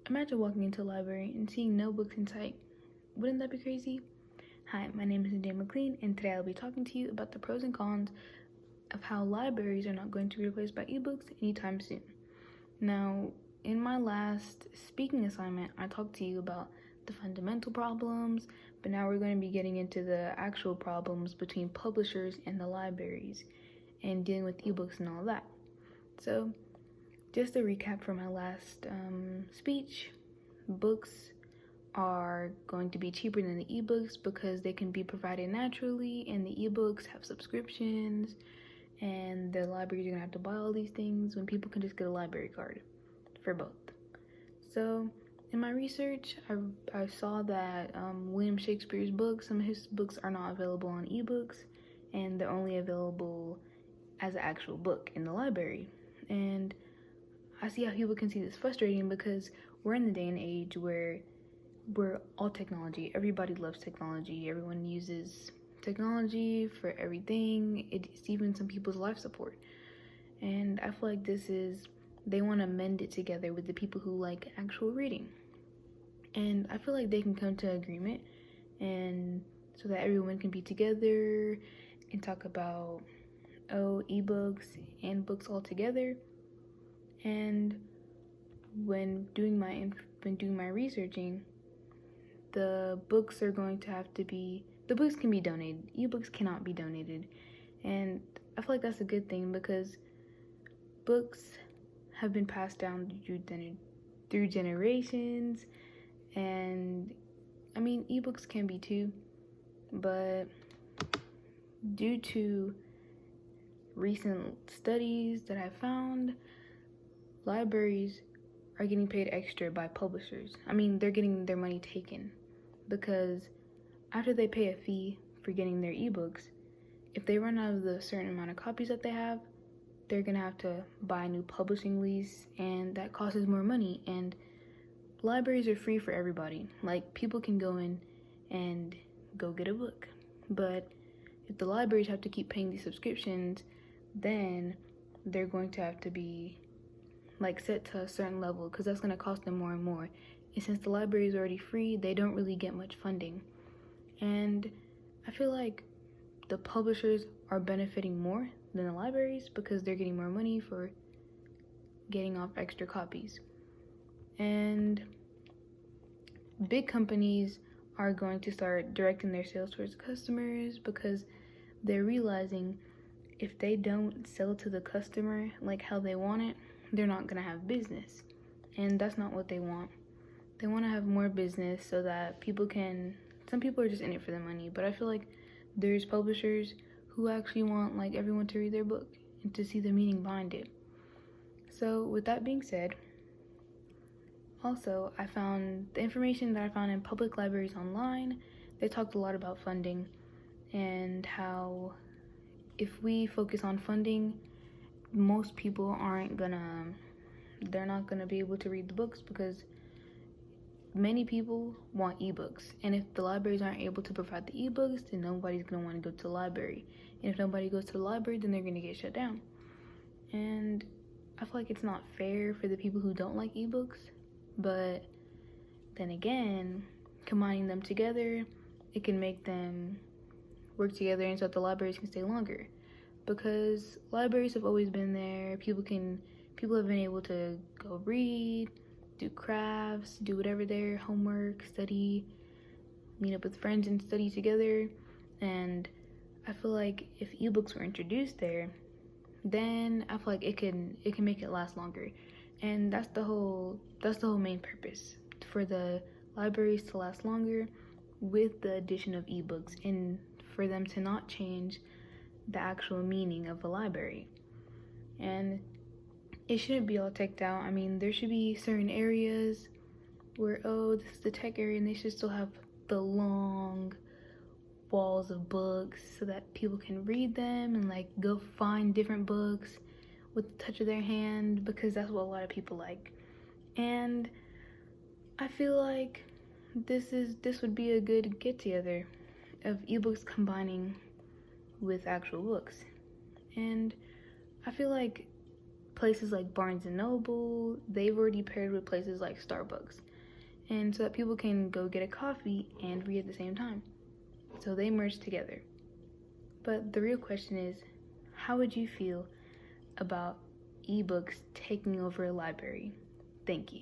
Imagine walking into a library and seeing no books in sight. Wouldn't that be crazy? Hi, my name is Nadine McLean, and today I'll be talking to you about the pros and cons of how libraries are not going to be replaced by ebooks anytime soon. Now, in my last speaking assignment, I talked to you about the fundamental problems, but now we're going to be getting into the actual problems between publishers and the libraries and dealing with ebooks and all that. So, just a recap from my last speech, books are going to be cheaper than the ebooks because they can be provided naturally, and the ebooks have subscriptions, and the libraries are going to have to buy all these things when people can just get a library card for both. So, in my research, I saw that William Shakespeare's books, some of his books are not available on ebooks, and they're only available as an actual book in the library. And I see how people can see this frustrating because we're in the day and age where we're all technology. Everybody loves technology. Everyone uses technology for everything. It's even some people's life support. And I feel like they want to mend it together with the people who like actual reading. And I feel like they can come to agreement, and so that everyone can be together and talk about ebooks and books all together. And when doing my researching, the books can be donated. Ebooks cannot be donated. And I feel like that's a good thing because books have been passed down through generations, and I mean ebooks can be too, but due to recent studies that I found, libraries are getting paid extra by publishers. I mean, they're getting their money taken because after they pay a fee for getting their ebooks, if they run out of the certain amount of copies that they have, they're gonna have to buy a new publishing lease, and that costs more money. And libraries are free for everybody. Like, people can go in and go get a book. But if the libraries have to keep paying these subscriptions, then they're going to have to be set to a certain level because that's going to cost them more and more. And since the library is already free, they don't really get much funding. And I feel like the publishers are benefiting more than the libraries because they're getting more money for getting off extra copies. And big companies are going to start directing their sales towards customers because they're realizing if they don't sell to the customer like how they want it, they're not going to have business. And that's not what they want. They want to have more business so that some people are just in it for the money, but I feel like there's publishers who actually want everyone to read their book and to see the meaning behind it. So with that being said, also I found the information that I found in public libraries online. They talked a lot about funding and how if we focus on funding, most people they're not gonna be able to read the books because many people want ebooks. And if the libraries aren't able to provide the ebooks, then nobody's gonna want to go to the library. And if nobody goes to the library, then they're gonna get shut down. And I feel like it's not fair for the people who don't like ebooks, but then again, combining them together, it can make them work together and so that the libraries can stay longer. Because libraries have always been there. People have been able to go read, do crafts, do whatever their homework, study, meet up with friends and study together. And I feel like if ebooks were introduced there, then I feel like it can make it last longer. And that's the whole main purpose, for the libraries to last longer with the addition of ebooks, and for them to not change the actual meaning of a library. And it shouldn't be all teched out. I mean, there should be certain areas where, this is the tech area, and they should still have the long walls of books so that people can read them and go find different books with the touch of their hand, because that's what a lot of people like. And I feel like this would be a good get together of ebooks combining with actual books. And I feel like places like Barnes and Noble, they've already paired with places like Starbucks, and so that people can go get a coffee and read at the same time. So they merged together. But the real question is, how would you feel about ebooks taking over a library? Thank you.